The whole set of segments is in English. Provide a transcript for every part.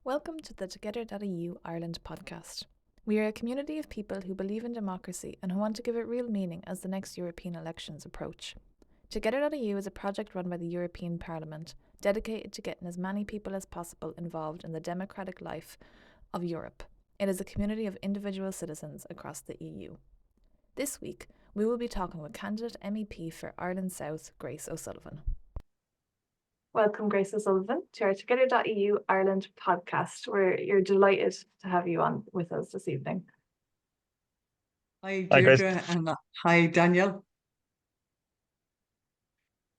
Welcome to the Together.eu Ireland podcast. We are a community of people who believe in democracy and who want to give it real meaning as the next European elections approach. Together.eu is a project run by the European Parliament, dedicated to getting as many people as possible involved in the democratic life of Europe. It is a community of individual citizens across the EU. This week, we will be talking with candidate MEP for Ireland South, Grace O'Sullivan. Welcome, Grace O'Sullivan, to our Together.eu Ireland podcast. You're delighted to have you on with us this evening. Hi, Hi, Grace. Deirdre, and hi, Danielle.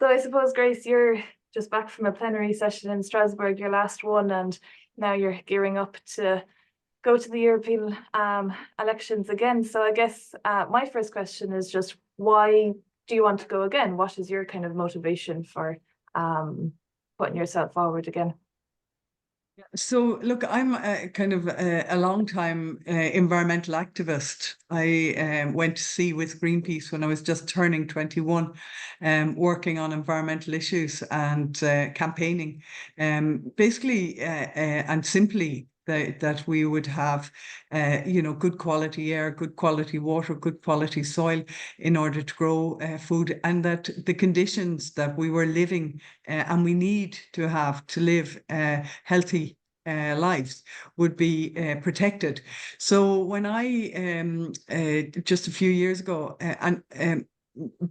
So I suppose, Grace, you're just back from a plenary session in Strasbourg, your last one, and now you're gearing up to go to the European elections again. So I guess my first question is just, why do you want to go again? What is your kind of motivation for putting yourself forward again? So, look, I'm a long-time environmental activist. I went to sea with Greenpeace when I was just turning 21, working on environmental issues and campaigning, basically and simply that we would have, good quality air, good quality water, good quality soil in order to grow food, and that the conditions that we were living and we need to have to live healthy lives would be protected. So when I just a few years ago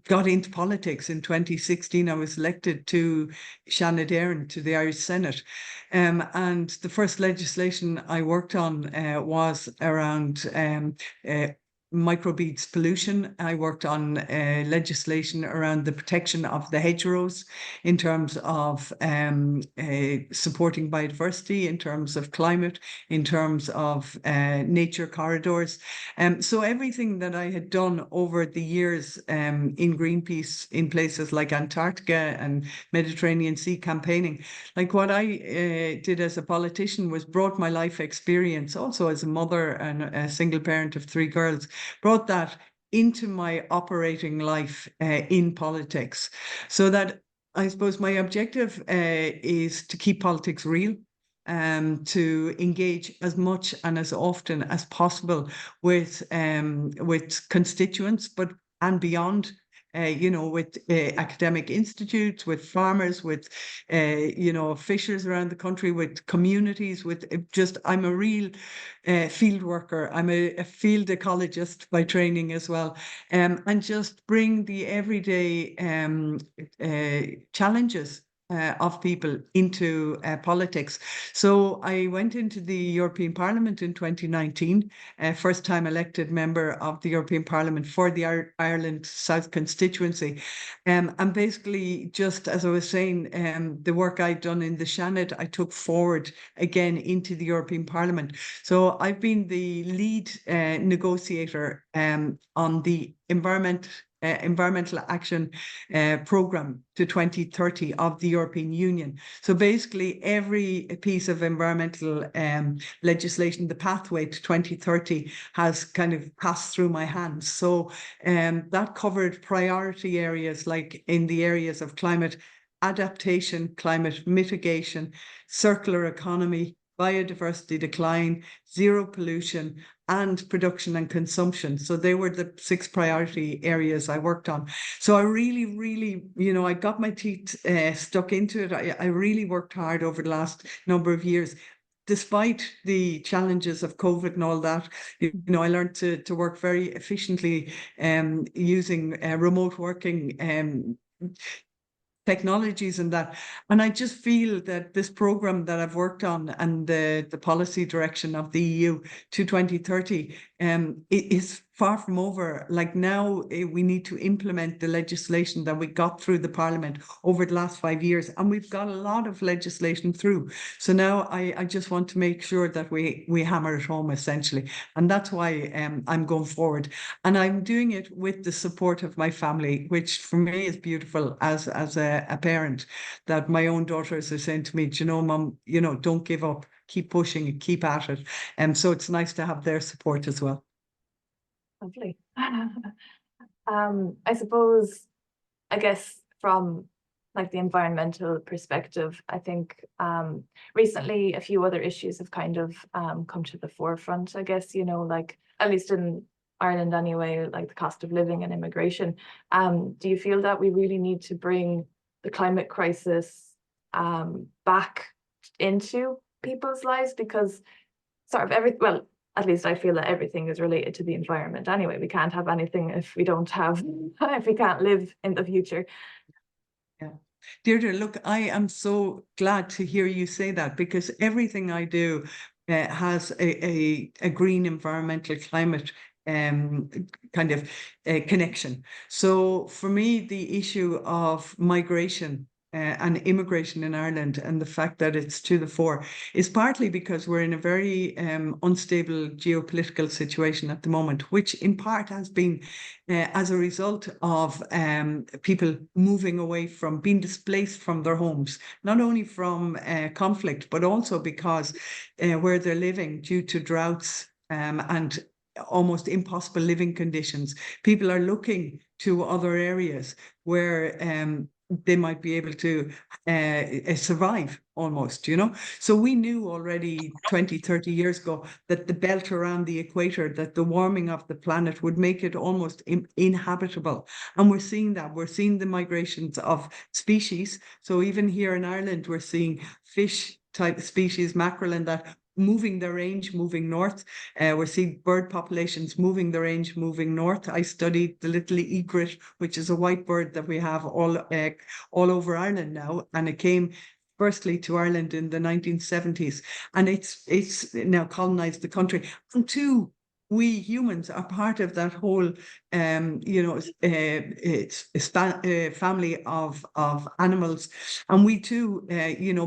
got into politics in 2016, I was elected to Shannon to the Irish Senate. And the first legislation I worked on was around microbeads pollution. I worked on legislation around the protection of the hedgerows in terms of supporting biodiversity, in terms of climate, in terms of nature corridors. So everything that I had done over the years in Greenpeace in places like Antarctica and Mediterranean Sea campaigning, like what I did as a politician was brought my life experience, also as a mother and a single parent of 3 girls, brought that into my operating life in politics. So that I suppose my objective is to keep politics real, to engage as much and as often as possible with constituents, but and beyond. With academic institutes, with farmers, with, fishers around the country, with communities, I'm a real field worker. I'm a field ecologist by training as well, and just bring the everyday challenges of people into politics. So I went into the European Parliament in 2019, first time elected member of the European Parliament for the Ireland South constituency. And basically, just as I was saying, the work I'd done in the Shannon, I took forward again into the European Parliament. So I've been the lead negotiator on the environmental action program to 2030 of the European Union. So basically every piece of environmental legislation, the pathway to 2030, has kind of passed through my hands. So that covered priority areas like in the areas of climate adaptation, climate mitigation, circular economy, biodiversity decline, zero pollution, and production and consumption. So they were the 6 priority areas I worked on. So I really, I got my teeth stuck into it. I really worked hard over the last number of years. Despite the challenges of COVID and all that, I learned to work very efficiently using remote working technologies and that. And I just feel that this program that I've worked on and the policy direction of the EU to 2030 it is far from over. Like now we need to implement the legislation that we got through the Parliament over the last 5 years, and we've got a lot of legislation through. So now I just want to make sure that we hammer it home essentially, and that's why I'm going forward, and I'm doing it with the support of my family, which for me is beautiful as a parent, that my own daughters are saying to me, Mum, don't give up, keep pushing, keep at it. And so it's nice to have their support as well. Lovely. I suppose, I guess from like the environmental perspective. I think recently a few other issues have kind of come to the forefront, I guess, you know, like at least in Ireland anyway, like the cost of living and immigration. Do you feel that we really need to bring the climate crisis back into people's lives? Because sort of well, at least I feel that everything is related to the environment anyway. We can't have anything if we don't have, if we can't live in the future. Yeah. Deirdre, look, I am so glad to hear you say that, because everything I do has a green environmental climate kind of connection. So for me, the issue of migration and immigration in Ireland, and the fact that it's to the fore, is partly because we're in a very unstable geopolitical situation at the moment, which in part has been as a result of people moving away from being displaced from their homes, not only from conflict, but also because where they're living due to droughts and almost impossible living conditions, people are looking to other areas where they might be able to survive almost, you know. So we knew already 20, 30 years ago that the belt around the equator, that the warming of the planet would make it almost inhabitable. And we're seeing that. We're seeing the migrations of species. So even here in Ireland, we're seeing fish type species, mackerel and that, moving their range, moving north. We're seeing bird populations moving their range, moving north. I studied the little egret, which is a white bird that we have all over Ireland now, and it came firstly to Ireland in the 1970s, and it's now colonized the country. And two, we humans are part of that whole, family of animals, and we too,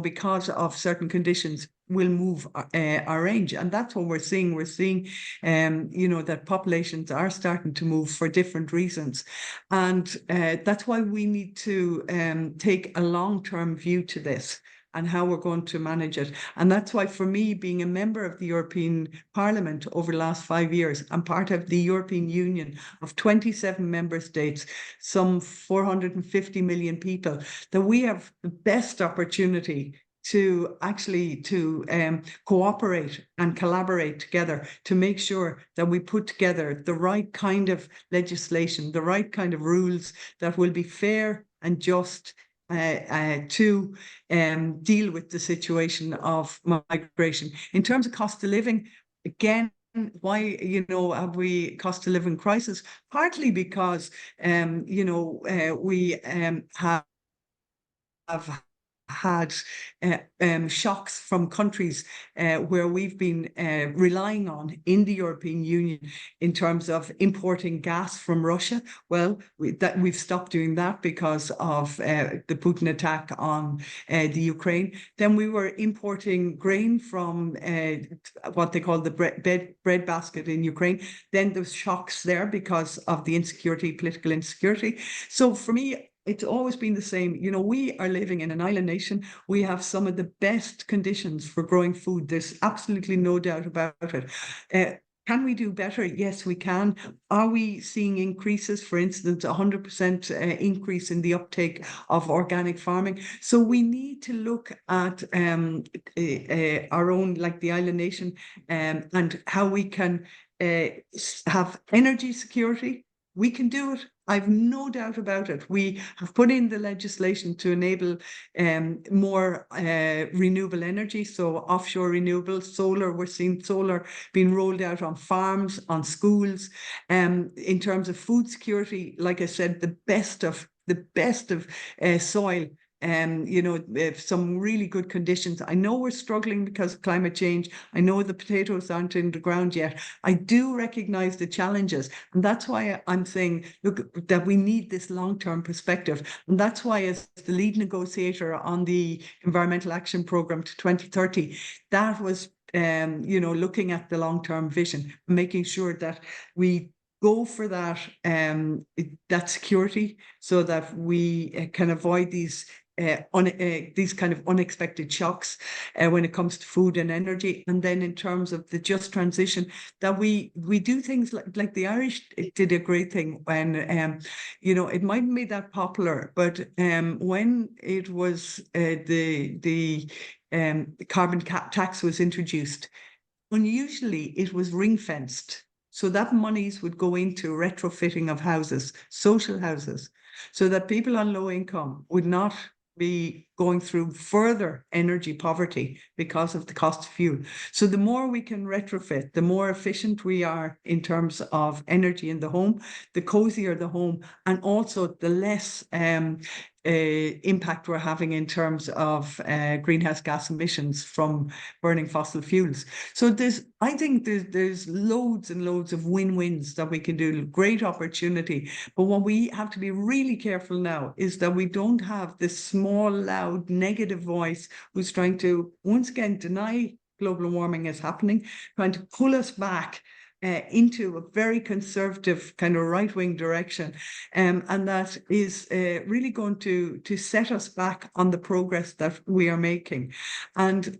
because of certain conditions, will move our range, and that's what we're seeing. We're seeing, that populations are starting to move for different reasons, and that's why we need to take a long-term view to this and how we're going to manage it. And that's why, for me, being a member of the European Parliament over the last 5 years, and part of the European Union of 27 member states, some 450 million people, that we have the best opportunity to actually cooperate and collaborate together to make sure that we put together the right kind of legislation, the right kind of rules that will be fair and just to deal with the situation of migration. In terms of cost of living, again, why have we cost of living crisis? Partly because we have had shocks from countries where we've been relying on in the European Union in terms of importing gas from Russia. Well, we've stopped doing that because of the Putin attack on the Ukraine. Then we were importing grain from what they call the bread basket in Ukraine. Then there's shocks there because of the political insecurity. So for me, it's always been the same. We are living in an island nation. We have some of the best conditions for growing food. There's absolutely no doubt about it. Can we do better? Yes, we can. Are we seeing increases? For instance, 100% increase in the uptake of organic farming. So we need to look at our own, like the island nation, and how we can have energy security. We can do it. I've no doubt about it. We have put in the legislation to enable more renewable energy, so offshore renewables, solar. We're seeing solar being rolled out on farms, on schools. In terms of food security, like I said, the best of soil. Some really good conditions. I know we're struggling because of climate change. I know the potatoes aren't in the ground yet. I do recognize the challenges. And that's why I'm saying, look, that we need this long-term perspective. And that's why, as the lead negotiator on the Environmental Action Programme to 2030, that was looking at the long-term vision, making sure that we go for that security, so that we can avoid these these kind of unexpected shocks when it comes to food and energy. And then in terms of the just transition, that we do things like the Irish did a great thing when, it mightn't be that popular, but when it was the carbon tax was introduced, unusually it was ring fenced. So that monies would go into retrofitting of houses, social houses, so that people on low income would not be going through further energy poverty because of the cost of fuel. So the more we can retrofit, the more efficient we are in terms of energy in the home, the cozier the home, and also the less impact we're having in terms of greenhouse gas emissions from burning fossil fuels. So I think there's loads and loads of win-wins that we can do, great opportunity. But what we have to be really careful now is that we don't have this small, loud, negative voice who's trying to, once again, deny global warming is happening, trying to pull us back into a very conservative kind of right-wing direction. And that is really going to set us back on the progress that we are making. And,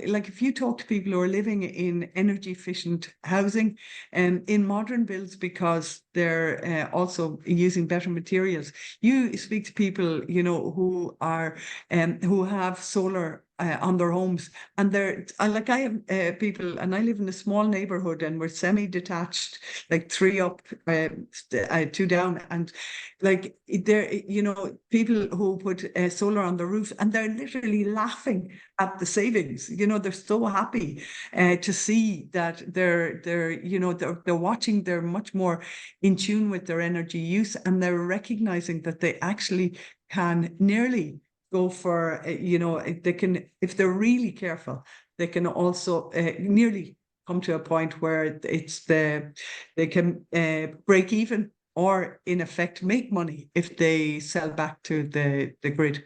like if you talk to people who are living in energy efficient housing and in modern builds, because they're also using better materials, you speak to people, who are, who have solar on their homes, and I have people, and I live in a small neighborhood, and we're semi-detached, like 3 up, 2 down, and like there, people who put solar on the roof, and they're literally laughing at the savings. They're so happy to see that they're watching. They're much more in tune with their energy use, and they're recognizing that they actually can nearly go for, they can, if they're really careful, they can also nearly come to a point where they can break even, or in effect make money if they sell back to the grid.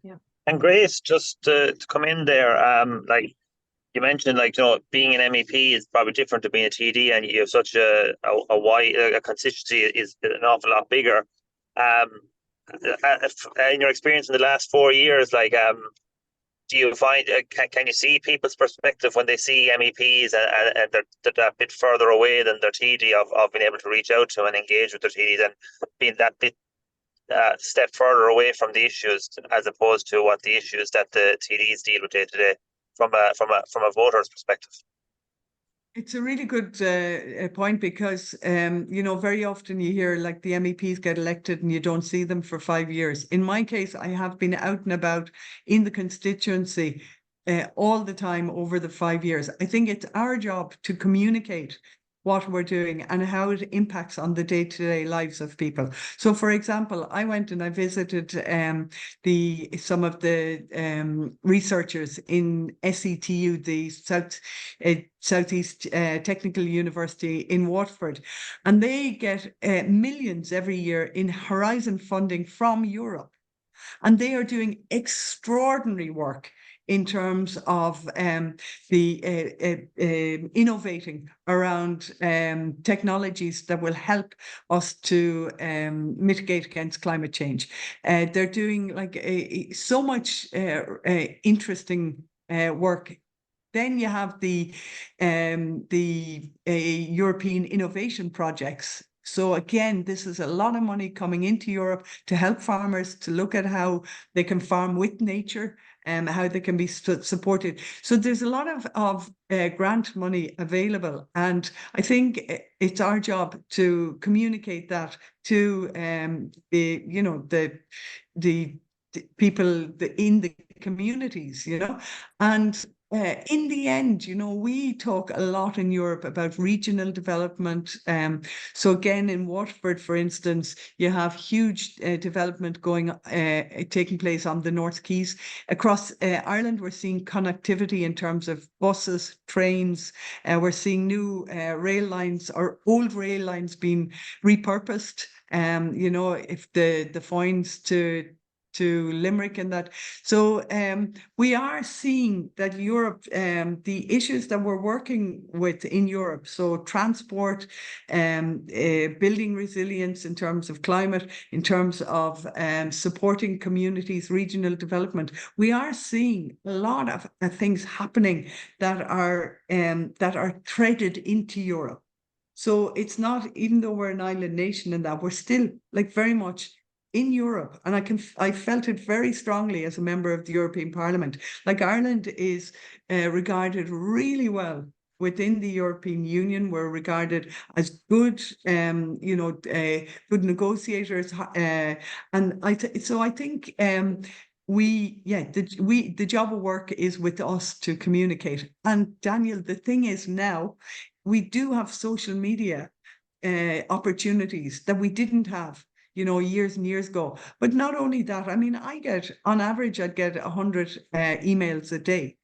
Yeah. And Grace, just to come in there, like you mentioned, like, being an MEP is probably different to being a TD, and you have such a wide constituency is an awful lot bigger. In your experience in the last 4 years, like, do you find, can you see people's perspective when they see MEPs and they're a bit further away than their TD of being able to reach out to and engage with their TDs, and being that bit step further away from the issues, as opposed to what the issues that the TDs deal with day to day from a voter's perspective? It's a really good point, because, very often you hear like the MEPs get elected and you don't see them for 5 years. In my case, I have been out and about in the constituency all the time over the 5 years. I think it's our job to communicate what we're doing and how it impacts on the day-to-day lives of people. So, for example, I went and I visited some of the researchers in SETU, the Southeast Technical University in Waterford, and they get millions every year in Horizon funding from Europe. And they are doing extraordinary work in terms of innovating around technologies that will help us to mitigate against climate change. They're doing like so much interesting work. Then you have the European innovation projects. So again, this is a lot of money coming into Europe to help farmers to look at how they can farm with nature and how they can be supported. So there's a lot of grant money available. And I think it's our job to communicate that to the people in the communities, and in the end, we talk a lot in Europe about regional development. So again, in Waterford, for instance, you have huge development taking place on the North Quays. Across Ireland, we're seeing connectivity in terms of buses, trains. We're seeing new rail lines or old rail lines being repurposed. If the fines to to Limerick and that. So we are seeing that Europe, the issues that we're working with in Europe, so transport, building resilience in terms of climate, in terms of supporting communities, regional development, we are seeing a lot of things happening that are threaded into Europe. So it's not, even though we're an island nation and that, we're still like very much in Europe. And I felt it very strongly as a member of the European Parliament. Like Ireland is regarded really well within the European Union. We're regarded as good, good negotiators. And I think the job of work is with us to communicate. And Daniel, the thing is now, we do have social media opportunities that we didn't have, years and years ago. But not only that, I mean, on average, I'd get 100 emails a day.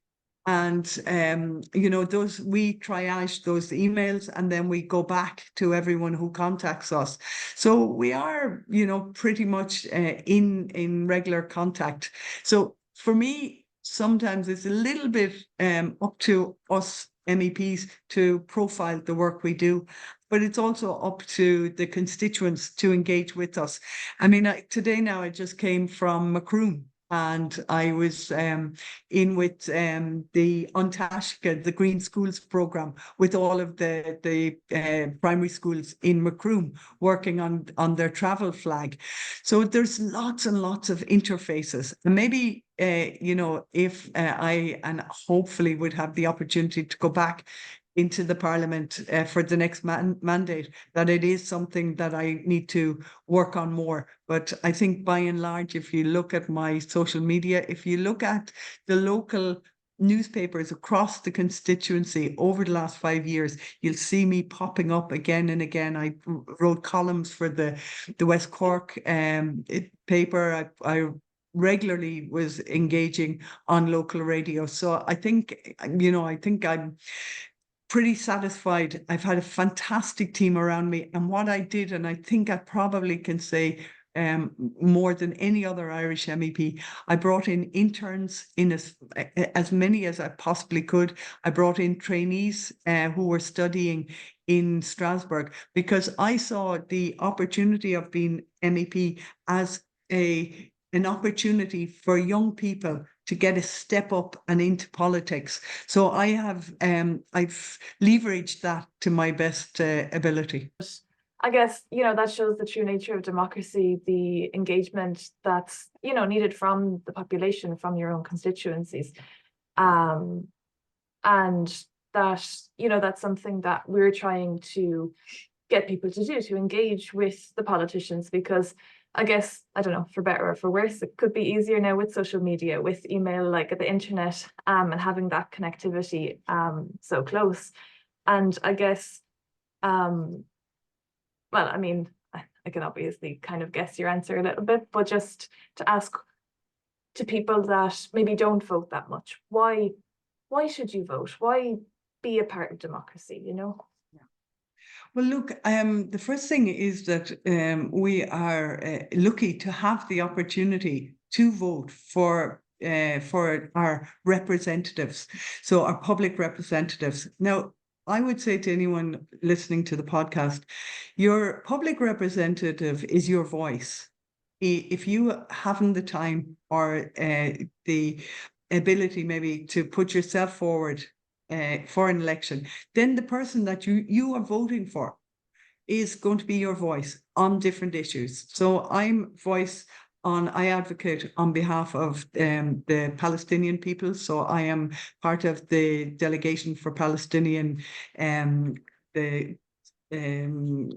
And, we triage those emails and then we go back to everyone who contacts us. So we are, pretty much in regular contact. So for me, sometimes it's a little bit up to us MEPs to profile the work we do, but it's also up to the constituents to engage with us. I mean, today now I just came from Macroom. And I was in with the Untashka, the Green Schools programme, with all of the primary schools in Macroom working on their travel flag. So there's lots and lots of interfaces. And maybe, if I and hopefully would have the opportunity to go back into the Parliament for the next mandate, that it is something that I need to work on more. But I think by and large, if you look at my social media, if you look at the local newspapers across the constituency over the last 5 years, you'll see me popping up again and again. I wrote columns for the West Cork paper. I regularly was engaging on local radio. So I think, I'm pretty satisfied. I've had a fantastic team around me. And what I did, and I think I probably can say more than any other Irish MEP, I brought in interns in as many as I possibly could. I brought in trainees who were studying in Strasbourg, because I saw the opportunity of being MEP as an opportunity for young people to get a step up and into politics. So I've leveraged that to my best ability. I guess, that shows the true nature of democracy, the engagement that's, needed from the population, from your own constituencies. And that, that's something that we're trying to get people to do, to engage with the politicians, because I guess, I don't know, for better or for worse, it could be easier now with social media, with email, like at the internet, and having that connectivity so close. And I guess, well, I mean, I can obviously kind of guess your answer a little bit, but just to ask to people that maybe don't vote that much, why should you vote? Why be a part of democracy, Well, look, the first thing is that we are lucky to have the opportunity to vote for our representatives, so our public representatives. Now, I would say to anyone listening to the podcast, your public representative is your voice. If you haven't the time or the ability maybe to put yourself forward for an election, then the person that you are voting for is going to be your voice on different issues. So I advocate on behalf of the Palestinian people. So I am part of the delegation for Palestinian the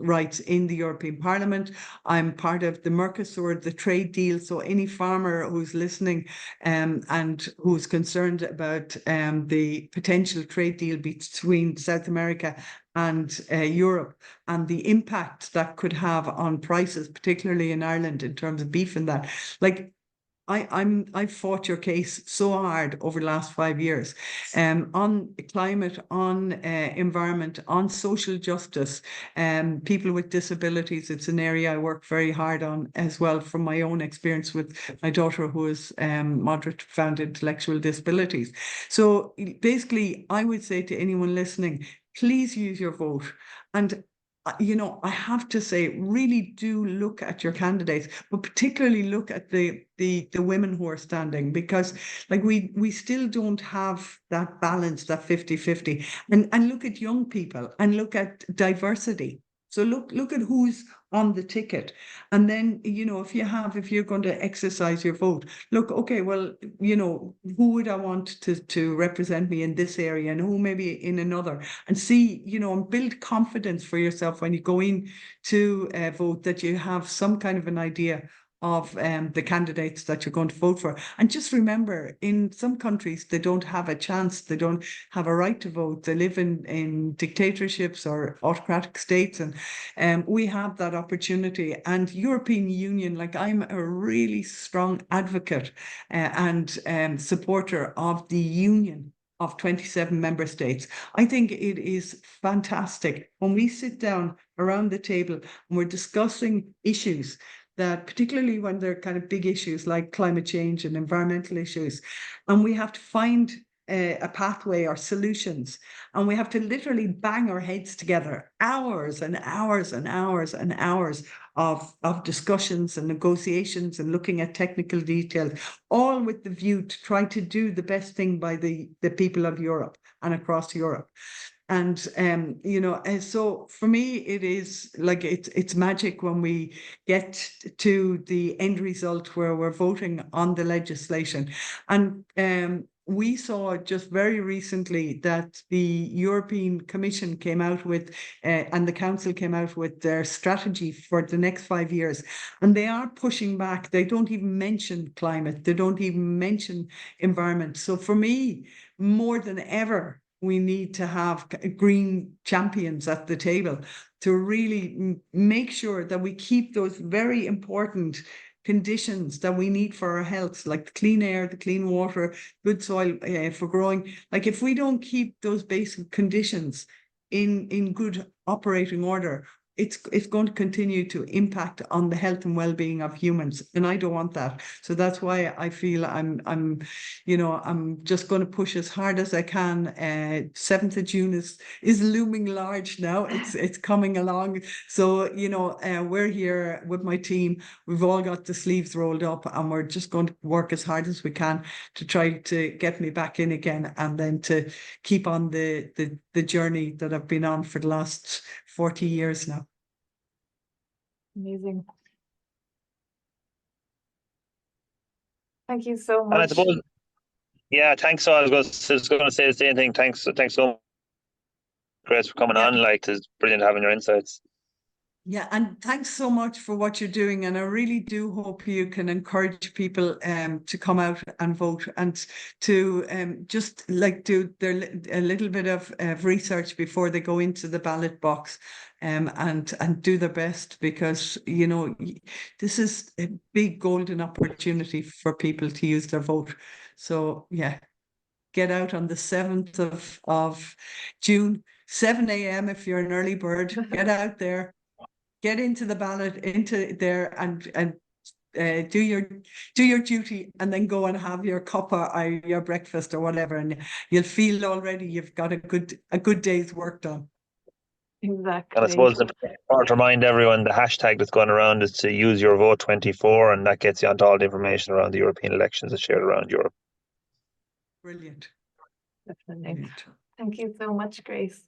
rights in the European Parliament. I'm part of the Mercosur, the trade deal. So any farmer who's listening and who's concerned about the potential trade deal between South America and Europe, and the impact that could have on prices, particularly in Ireland in terms of beef and that. Like, I've fought your case so hard over the last 5 years, on climate, on environment, on social justice, people with disabilities. It's an area I work very hard on as well, from my own experience with my daughter who has moderate to profound intellectual disabilities. So basically, I would say to anyone listening, please use your vote. And I have to say, really do look at your candidates, but particularly look at the women who are standing, because like we still don't have that balance, that 50-50. And look at young people and look at diversity. So look at who's on the ticket. And then, if you're going to exercise your vote, look, okay, well, who would I want to represent me in this area, and who maybe in another, and see, and build confidence for yourself when you go in to vote, that you have some kind of an idea of the candidates that you're going to vote for. And just remember, in some countries, they don't have a chance, they don't have a right to vote. They live in dictatorships or autocratic states, and we have that opportunity. And European Union, like, I'm a really strong advocate and supporter of the union of 27 member states. I think it is fantastic when we sit down around the table and we're discussing issues that, particularly when they're kind of big issues like climate change and environmental issues, and we have to find a pathway or solutions, and we have to literally bang our heads together, hours and hours and hours and hours of discussions and negotiations and looking at technical details, all with the view to try to do the best thing by the people of Europe and across Europe. And so for me, it is like it's magic when we get to the end result where we're voting on the legislation. And we saw just very recently that the European Commission came out with, and the Council came out with their strategy for the next 5 years. And they are pushing back. They don't even mention climate. They don't even mention environment. So for me, more than ever, we need to have green champions at the table to really make sure that we keep those very important conditions that we need for our health, like the clean air, the clean water, good soil for growing. Like, if we don't keep those basic conditions in good operating order, it's going to continue to impact on the health and well-being of humans, and I don't want that. So that's why I feel I'm just going to push as hard as I can. 7th of June is looming large now. It's coming along. So we're here with my team. We've all got the sleeves rolled up, and we're just going to work as hard as we can to try to get me back in again, and then to keep on the journey that I've been on for the last 40 years now. Amazing. Thank you so much. And I suppose, yeah, thanks. So I was going to say the same thing. Thanks so much, Chris, for coming on. Like, it's brilliant having your insights. Yeah, and thanks so much for what you're doing. And I really do hope you can encourage people to come out and vote, and to just like do a little bit of research before they go into the ballot box, and do their best, because this is a big golden opportunity for people to use their vote. So yeah, get out on the 7th of June, 7 a.m. if you're an early bird. Get out there. Get into the ballot, into there, and do your duty, and then go and have your cuppa or your breakfast or whatever, and you'll feel already you've got a good day's work done. Exactly. And I suppose it's important to remind everyone the hashtag that's going around is to use your vote 24, and that gets you onto all the information around the European elections that's shared around Europe. Brilliant. Definitely. Brilliant. Thank you so much, Grace.